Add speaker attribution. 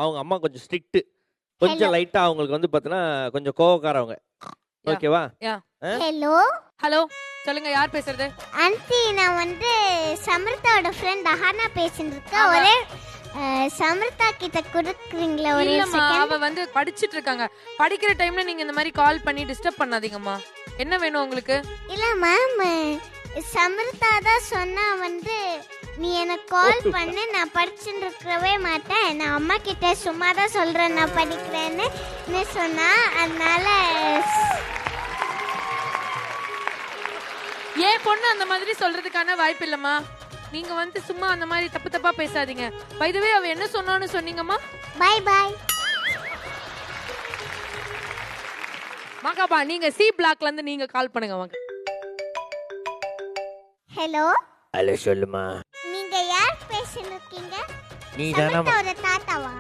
Speaker 1: அவங்க அம்மா கொஞ்சம் ஸ்ட்ரிக்ட். கொஞ்சம் லைட்டா அவங்களுக்கு வந்து பார்த்தீங்கன்னா கொஞ்சம் கோவக்காரவங்க. ஓகேவா?
Speaker 2: ஹலோ
Speaker 3: ஹலோ, சொல்லுங்க, யார் பேசுறது?
Speaker 2: ஆன்ட்டி, நான் வந்து சமர்த்தாவோட ஃப்ரெண்ட் அஹானா பேசிட்டு இருக்கேன். ஒரே சமர்த்தா கிட்ட கொடுக்குறீங்களா ஒரு
Speaker 3: இல்லம்மா, அவ
Speaker 2: செகண்ட்?
Speaker 3: வந்து படிச்சிட்டு இருக்காங்க. படிக்கிற டைம்ல நீங்க இந்த மாதிரி கால் பண்ணி டிஸ்டர்ப் பண்ணாதீங்கம்மா. என்ன வேணும் உங்களுக்கு?
Speaker 2: இல்ல மேம், சமர்த்தா தான் சொன்னா வந்து நீ எனக்கு கால் பண்ணு, நான் படிச்சுட்டு இருக்கவே மாட்டேன், நான் அம்மா கிட்ட சும்மா தான் சொல்றேன் நான் படிக்கிறேன்னு சொன்னா. அதனால
Speaker 3: ஏன் பொண்ணு அந்த மாதிரி சொல்றதுக்கான வாய்ப்பு இல்லம்மா. நீங்க வந்து சும்மா அந்த மாதிரி தப்பு தப்பா பேசாதீங்க. பை தி வே, அவ என்ன சொன்னான்னு சொன்னீங்கம்மா?
Speaker 2: By by.
Speaker 3: மகாபா, நீங்க சி பிளாக்ல இருந்து நீங்க கால் பண்ணுங்க வாங்க.
Speaker 2: ஹலோ
Speaker 1: ஹலோ சொல்லுமா.
Speaker 2: நீங்க யார் பேசிட்டு இருக்கீங்க?
Speaker 1: நீ தானே
Speaker 2: சமர்த்தாவோட தாத்தாவா?